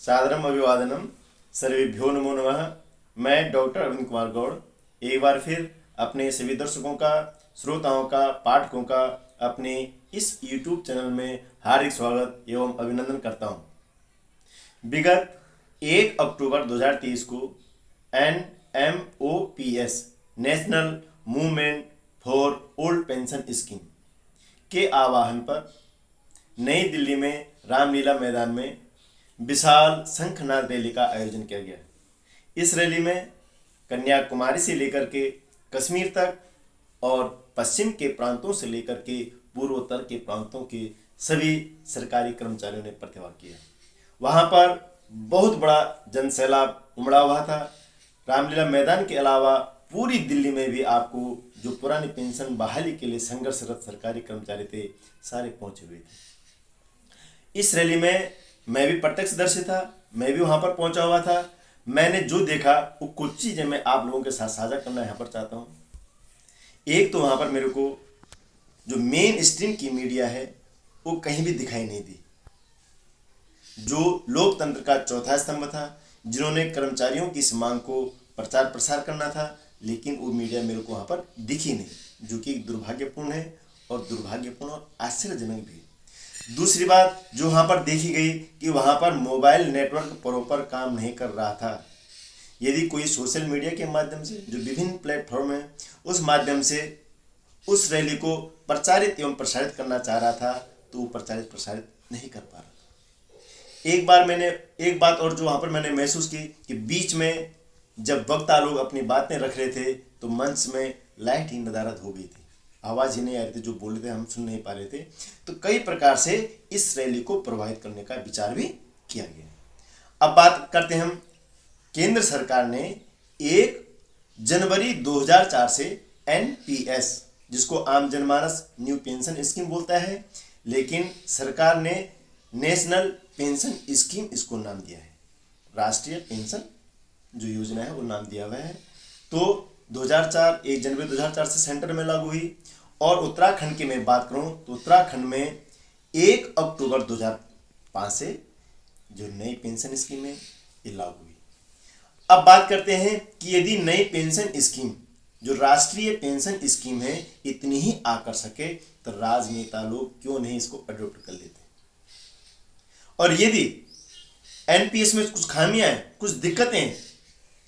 सादरम अभिवादनम सर्वेभ्यो नमो नमः। मैं डॉक्टर अरविंद कुमार गौड़ एक बार फिर अपने सभी दर्शकों का, श्रोताओं का, पाठकों का अपने इस YouTube चैनल में हार्दिक स्वागत एवं अभिनंदन करता हूं। विगत 1 अक्टूबर 2023 को NMOPS national movement for old pension scheme के आह्वान पर नई दिल्ली में रामलीला मैदान में विशाल शंखनाद रैली का आयोजन किया गया। इस रैली में कन्याकुमारी से लेकर के कश्मीर तक और पश्चिम के प्रांतों से लेकर के पूर्वोत्तर के प्रांतों के सभी सरकारी कर्मचारियों ने प्रतिभाग किया। वहां पर बहुत बड़ा जनसैलाब उमड़ा हुआ था। रामलीला मैदान के अलावा पूरी दिल्ली में भी आपको जो पुरानी पेंशन बहाली के लिए संघर्षरत सरकारी कर्मचारी थे, सारे पहुंचे हुए थे। इस रैली में मैं भी प्रत्यक्षदर्शी था, मैं भी वहां पर पहुंचा हुआ था। मैंने जो देखा वो कुछ चीजें मैं आप लोगों के साथ साझा करना यहाँ पर चाहता हूँ। एक तो वहां पर मेरे को जो मेन स्ट्रीम की मीडिया है वो कहीं भी दिखाई नहीं दी। जो लोकतंत्र का चौथा स्तंभ था, जिन्होंने कर्मचारियों की इस मांग को प्रचार प्रसार करना था, लेकिन वो मीडिया मेरे को वहां पर दिखी नहीं, जो कि दुर्भाग्यपूर्ण है और दुर्भाग्यपूर्ण और आश्चर्यजनक भी। दूसरी बात जो वहां पर देखी गई कि वहां पर मोबाइल नेटवर्क प्रॉपर काम नहीं कर रहा था। यदि कोई सोशल मीडिया के माध्यम से, जो विभिन्न प्लेटफॉर्म है, उस माध्यम से उस रैली को प्रचारित एवं प्रसारित करना चाह रहा था, तो वो प्रचारित प्रसारित नहीं कर पा रहा था। एक बात और जो वहां पर मैंने महसूस की कि बीच में जब वक्ता लोग अपनी बातें रख रहे थे तो मंच में लाइट ही नदारद हो गई थी, आवाज ही नहीं आ रही थी, जो बोल रहे थे हम सुन नहीं पा रहे थे। तो कई प्रकार से इस रैली को प्रभावित करने का विचार भी किया गया। अब बात करते हैं हम। केंद्र सरकार ने 1 जनवरी 2004 से NPS, जिसको आम जनमानस न्यू पेंशन स्कीम बोलता है, लेकिन सरकार ने नेशनल पेंशन स्कीम इसको नाम दिया है। राष्ट्रीय पेंशन जो योजना है वो नाम दिया हुआ है। तो 1 जनवरी 2004 से सेंटर में लागू हुई। और उत्तराखंड की मैं बात करूं तो उत्तराखंड में 1 अक्टूबर 2005 से जो नई पेंशन स्कीम है ये लागू हुई। अब बात करते हैं कि यदि नई पेंशन स्कीम, जो राष्ट्रीय पेंशन स्कीम है, इतनी ही आकर्षक है तो राजनेता लोग क्यों नहीं इसको अडॉप्ट कर लेते। और यदि NPS में कुछ खामियां हैं, कुछ दिक्कतें हैं,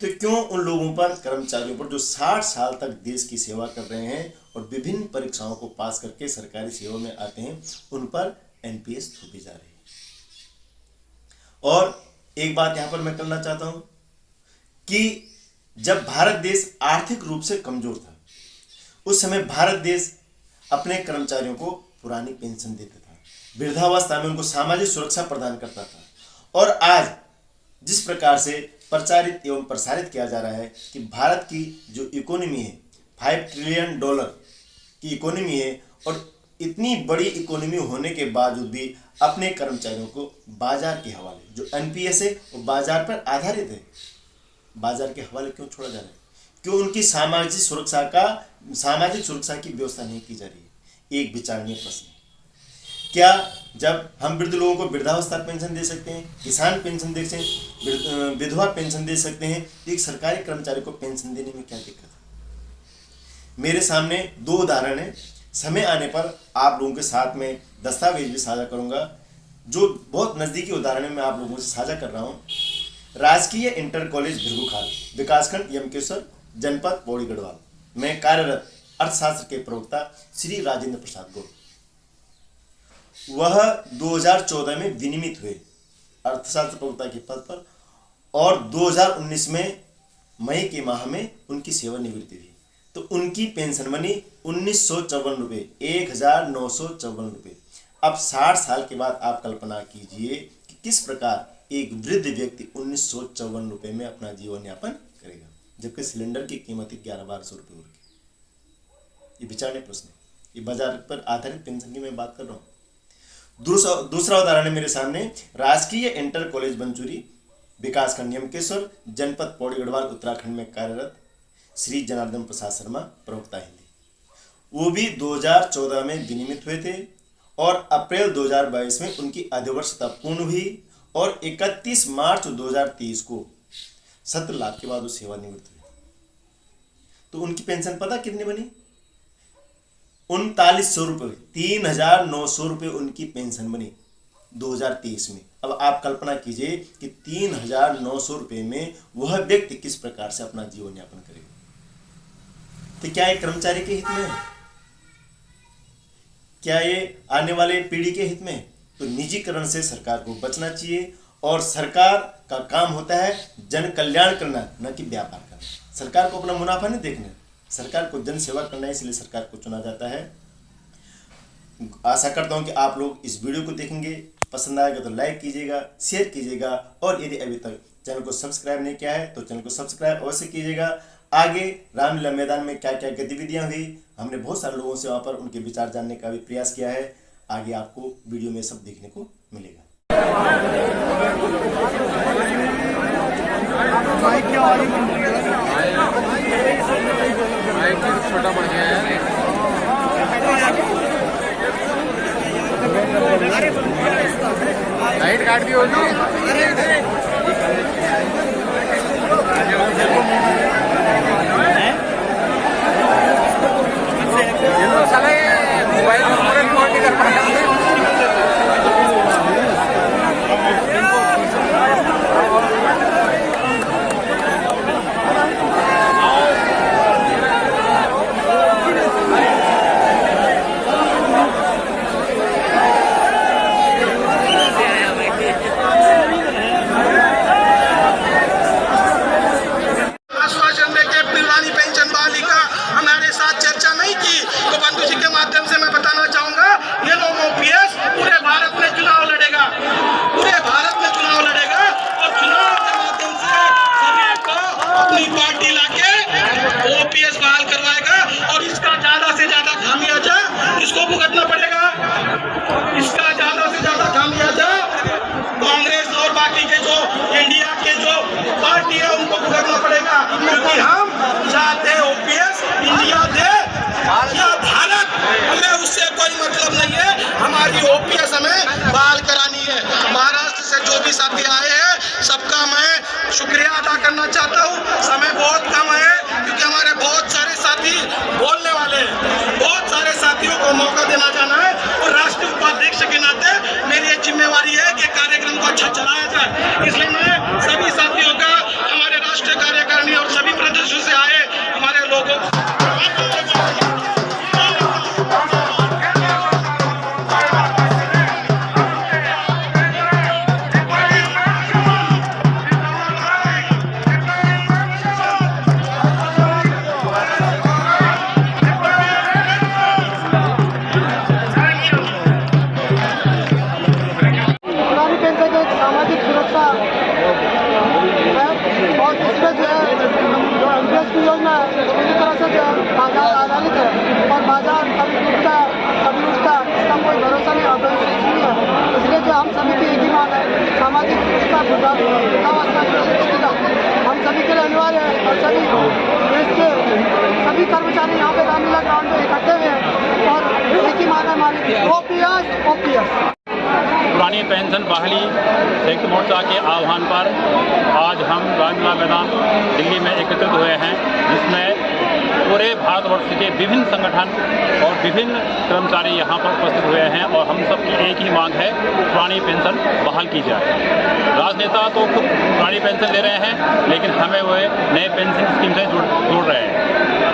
तो क्यों उन लोगों पर, कर्मचारियों पर जो 60 साल तक देश की सेवा कर रहे हैं और विभिन्न परीक्षाओं को पास करके सरकारी सेवा में आते हैं, उन पर NPS थोपी जा रही है। और एक बात यहां पर मैं करना चाहता हूं कि जब भारत देश आर्थिक रूप से कमजोर था, उस समय भारत देश अपने कर्मचारियों को पुरानी पेंशन देता था, वृद्धावस्था में उनको सामाजिक सुरक्षा प्रदान करता था। और आज जिस प्रकार से प्रचारित एवं प्रसारित किया जा रहा है कि भारत की जो इकोनॉमी है, $5 ट्रिलियन की इकोनॉमी है, और इतनी बड़ी इकोनॉमी होने के बावजूद भी अपने कर्मचारियों को बाजार के हवाले, जो NPS है वो बाजार पर आधारित है, बाजार के हवाले क्यों छोड़ा जा रहा है? क्यों उनकी सामाजिक सुरक्षा की व्यवस्था नहीं की जा रही है? एक विचारणीय प्रश्न है। क्या जब हम वृद्ध लोगों को वृद्धावस्था पेंशन दे सकते हैं, किसान पेंशन दे सकते हैं, विधवा पेंशन दे सकते हैं, तो एक सरकारी कर्मचारी को पेंशन देने में क्या दिक्कत है? मेरे सामने 2 उदाहरण है। समय आने पर आप लोगों के साथ में दस्तावेज भी साझा करूंगा। जो बहुत नज़दीकी उदाहरण मैं आप लोगों से साझा कर रहा हूँ। राजकीय इंटर कॉलेज भिरगुखाल, विकासखंड यमकेश्वर, जनपद पौड़ी गढ़वाल में कार्यरत अर्थशास्त्र के प्रवक्ता श्री राजेंद्र प्रसाद गौड़, वह 2014 में विनियमित हुए अर्थशास्त्र प्रवक्ता के पद पर, और 2019 में मई के माह में उनकी सेवानिवृत्ति हुई। तो उनकी पेंशन बनी 1954 रुपये, 1954 रुपये। अब 60 साल के बाद आप कल्पना कीजिए कि किस प्रकार एक वृद्ध व्यक्ति 1954 रुपये में अपना जीवन यापन करेगा, जबकि सिलेंडर की कीमत 1100-1200 रुपये हो रही। ये विचारणीय प्रश्न है। ये बाजार पर आधारित पेंशन की मैं बात कर रहा हूँ। दूसरा उदाहरण है मेरे सामने। राजकीय इंटर कॉलेज बंचूरी, विकासखंड यमकेश्वर, जनपद पौड़ी गढ़वाल, उत्तराखंड में कार्यरत श्री जनार्दन प्रसाद शर्मा, प्रवक्ता हिंदी। वो भी 2014 में विनियमित हुए थे और अप्रैल 2022 में उनकी अधिवर्षता पूर्ण हुई और 31 मार्च 2023 को 70 लाख के बाद वो सेवानिवृत्त हुए। तो उनकी पेंशन पता कितनी बनी? 3900 रुपये, 3900 रुपये उनकी पेंशन बनी 2023 में। अब आप कल्पना कीजिए कि 3900 रुपये में वह व्यक्ति किस प्रकार से अपना जीवन यापन करेगा। तो क्या ये कर्मचारी के हित में है? क्या ये आने वाले पीढ़ी के हित में है? तो निजीकरण से सरकार को बचना चाहिए और सरकार का काम होता है जन कल्याण करना, न कि व्यापार करना। सरकार को अपना मुनाफा नहीं देखना, सरकार को जन सेवा करना है, इसलिए सरकार को चुना जाता है। आशा करता हूं कि आप लोग इस वीडियो को देखेंगे, पसंद आएगा तो लाइक कीजिएगा, शेयर कीजिएगा और यदि अभी तक चैनल को सब्सक्राइब नहीं किया है तो चैनल को सब्सक्राइब अवश्य कीजिएगा। आगे रामलीला मैदान में क्या क्या गतिविधियां हुई, हमने बहुत सारे लोगों से वहाँ पर उनके विचार जानने का भी प्रयास किया है। आगे आपको वीडियो में सब देखने को मिलेगा। छोटा पड़ गया है। लाइट काट दी होगी। मोबाइल नंबर रिकॉर्ड नहीं कर पाया। इसको भुगतना पड़ेगा, इसका ज्यादा से ज्यादा खामियाजा कांग्रेस और बाकी के जो इंडिया के जो पार्टी है उनको भुगतना पड़ेगा, क्योंकि हम चाहते हैं ओपीएस इंडिया दे या भारत, हमें उससे कोई मतलब नहीं है। हमारी ओपीएस हमें बहाल करानी है। महाराष्ट्र से जो भी साथी आए हैं सबका मैं शुक्रिया अदा करना चाहता हूँ। समय बहुत कम है क्योंकि हमारे बहुत सारे साथी बोलने वाले हैं, बहुत सारे साथियों को मौका देना जाना है और राष्ट्रीय उपाध्यक्ष के नाते मेरी एक जिम्मेवारी है कि कार्यक्रम को अच्छा चलाया जाए। इसलिए मैं सभी साथियों का, हमारे राष्ट्रीय कार्यकारिणी और सभी प्रदेशों से आए हमारे लोगों को सामाजिक सुरक्षा है और इसमें जो है जो एमपीएस की योजना है पूरी तरह से जो है बाजार आधारित है और बाजार कभी टूटता कभी उठता, इसका कोई भरोसा नहीं, अभविष्य नहीं है। इसलिए जो हम सभी की एक ही मांग है सामाजिक सुरक्षा वृद्धावस्था हम सभी के लिए अनिवार्य है और सभी देश के सभी कर्मचारी यहाँ पे रामलीला ग्राउंड में इकट्ठे हुए हैं और एक ही मांग है हमारी ओपीएस। पुरानी पेंशन बहाली संयुक्त मोर्चा के आह्वान पर आज हम रामलीला मैदान दिल्ली में एकत्रित हुए हैं, जिसमें पूरे भारतवर्ष के विभिन्न संगठन और विभिन्न कर्मचारी यहाँ पर उपस्थित हुए हैं और हम सब की एक ही मांग है, पुरानी पेंशन बहाल की जाए। राजनेता तो खुद पुरानी पेंशन दे रहे हैं, लेकिन हमें वो नए पेंशन स्कीम से जोड़ रहे हैं,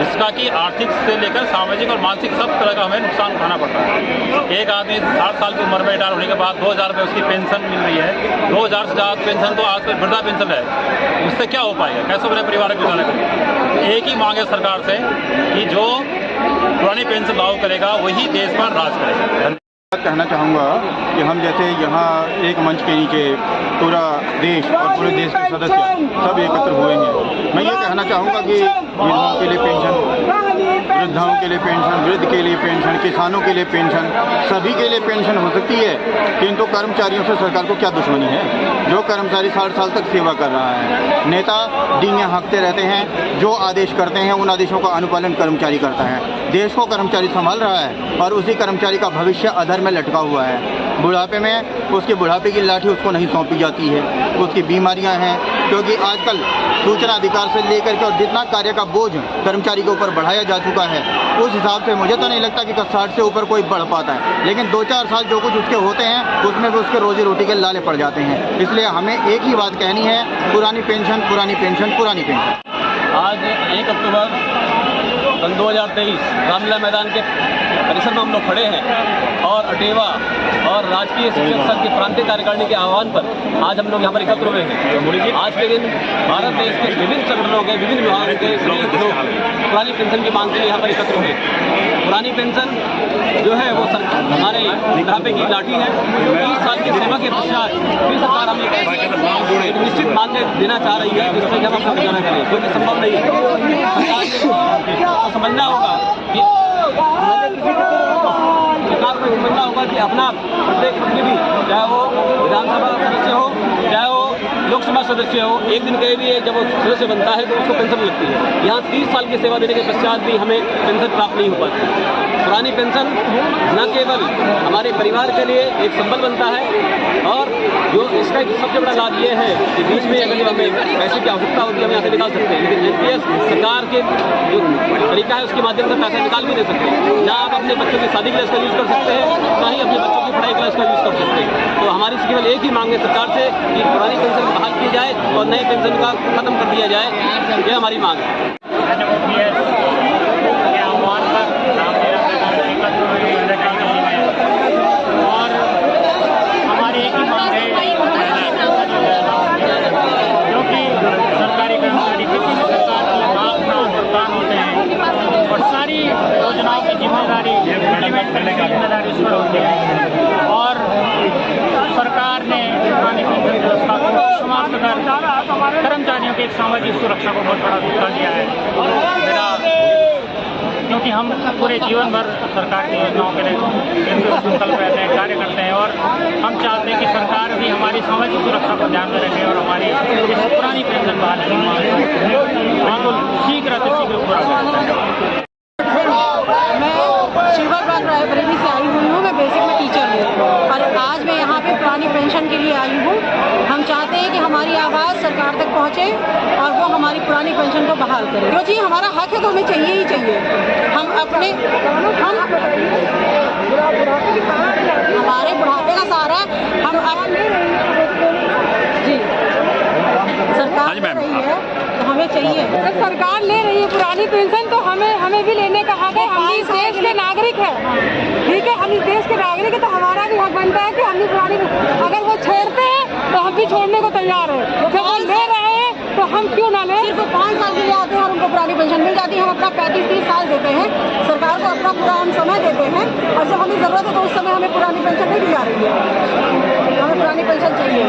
जिसका कि आर्थिक से लेकर सामाजिक और मानसिक सब तरह का हमें नुकसान उठाना पड़ता है। एक आदमी 60 साल की उम्र में रिटायर होने के बाद 2000 रुपये उसकी पेंशन मिल रही है। 2000 से ज़्यादा पेंशन तो आजकल वृद्धा पेंशन है, उससे क्या हो पाएगा, कैसे अपने परिवार का गुजारा करेगा। एक ही मांग है सरकार से कि जो पुरानी पेंशन लागू करेगा वही देश पर राज करेगा। कहना चाहूँगा कि हम जैसे यहाँ एक मंच के नीचे पूरा देश और पूरे देश के सदस्य सब एकत्र हुए हैं, मैं ये कहना चाहूँगा कि विधवाओं के लिए पेंशन, वृद्धाओं के लिए पेंशन, वृद्ध के लिए पेंशन, किसानों के लिए पेंशन, सभी के लिए पेंशन हो सकती है, किंतु कर्मचारियों से सरकार को क्या दुश्मनी है। जो कर्मचारी 60 साल तक सेवा कर रहा है, नेता डींगे हाँकते रहते हैं, जो आदेश करते हैं उन आदेशों का अनुपालन कर्मचारी करता है। देश को कर्मचारी संभाल रहा है और उसी कर्मचारी का भविष्य अधर में लटका हुआ है। बुढ़ापे में उसके बुढ़ापे की लाठी उसको नहीं सौंपी जाती है। उसकी बीमारियां हैं, क्योंकि आजकल सूचना अधिकार से लेकर के और जितना कार्य का बोझ कर्मचारी के ऊपर बढ़ाया जा चुका है, उस हिसाब से मुझे तो नहीं लगता कि 60 से ऊपर कोई बढ़ पाता है। लेकिन 2-4 साल जो कुछ उसके होते हैं उसमें भी उसके रोजी रोटी के लाले पड़ जाते हैं। इसलिए हमें एक ही बात कहनी है, पुरानी पेंशन, पुरानी पेंशन, पुरानी पेंशन। आज 1 अक्टूबर सन 2023 रामलीला मैदान के परिसर में हम लोग खड़े हैं और अटेवा और राजकीय शिक्षक संघ की प्रांतीय कार्यकारिणी के आह्वान पर आज हम लोग यहाँ पर एकत्र हुए हैं। आज के दिन भारत देश के विभिन्न संगठनों के, विभिन्न विभागों के सभी लोग पुरानी पेंशन की मांग के लिए यहाँ पर एकत्र हुए। पुरानी पेंशन जो है वो हमारे बुढ़ापे की लाठी है। 30 साल की सेवा के पश्चात भी सरकार हमें एक निश्चित मान्य देना चाह रही है, जिसमें हम अपना गुजारा करें, जो कि संभव नहीं है। सरकार को समझना होगा कि अपना प्रत्येक प्रतिनिधि, चाहे वो विधानसभा सदस्य हो, चाहे वो लोकसभा सदस्य हो, एक दिन के लिए जब वो सदस्य बनता है तो उसको पेंशन लगती है। यहाँ 30 साल की सेवा देने के पश्चात भी हमें पेंशन प्राप्त नहीं हो पाती। पुरानी पेंशन न केवल हमारे परिवार के लिए एक संबल बनता है, और जो इसका एक सबसे बड़ा लाभ ये है कि बीच में अगर हमें पैसे की आवश्यकता होती है हम यहाँ से निकाल सकते हैं। लेकिन एनपीएस सरकार के जो तरीका है उसके माध्यम से पैसा निकाल भी नहीं सकते। ना आप अपने बच्चों की शादी के लिए इसका यूज़ कर सकते हैं, ना ही अपने बच्चों की पढ़ाई के लिए इसका यूज़ कर सकते हैं। तो हमारी केवल एक ही मांग है सरकार से कि पुरानी पेंशन बहाल की जाए और नई पेंशन का खत्म कर दिया जाए। ये हमारी मांग है। और हमारी एक ही मांग है, क्योंकि सरकारी कर्मचारी किसी भी सरकार की अपना भुगतान होते हैं और सारी योजनाओं की जिम्मेदारी इम्प्लीमेंट करने की जिम्मेदारी उस पर होती है। और सरकार ने पुरानी पेंशन व्यवस्था को समाप्त कर कर्मचारियों की एक सामाजिक सुरक्षा को बहुत बड़ा धक्का दिया है। मेरा क्योंकि हम पूरे जीवन भर सरकार की योजनाओं के लिए संकल्प रहते हैं, कार्य करते हैं, और हम चाहते हैं कि सरकार भी हमारी सामाजिक सुरक्षा को ध्यान में रखे और हमारी इस पुरानी पेंशन बहाल की मांग को शीघ्र पूरा करें। मैं शिवरबाग रायबरेली से आई हुई हूँ। मैं बेसिक में टीचर हूँ और आज मैं यहाँ पे पुरानी पेंशन के लिए आई हूँ। हम चाहते हैं कि हमारी आवाज़ सरकार तक पहुँचे और वो हमारी पुरानी पेंशन को बहाल करे। जो जी हमारा हक है तो हमें चाहिए ही चाहिए। हम अपने हमारे बुढ़ापे का सहारा हम अपने जी सरकार ले रही है तो हमें चाहिए। जब सरकार ले रही है पुरानी पेंशन तो हमें भी लेने का हक है। हम भी इस देश के नागरिक हैं, ठीक है, हम इस देश के नागरिक हैं तो हमारा भी हक बनता है कि हम भी पुरानी, अगर वो छोड़ते हैं तो हम भी छोड़ने को तैयार हैं। जब वो ले रहे हैं तो हम क्यों ना लें। सिर्फ 5 साल के लिए आते हैं और उनको पुरानी पेंशन मिल जाती है। हम अपना 35-30 साल देते हैं सरकार को, अपना पूरा हम समय देते हैं, और जब हमें ज़रूरत है तो उस समय हमें पुरानी पेंशन नहीं दी जा रही है। हमें पुरानी पेंशन चाहिए।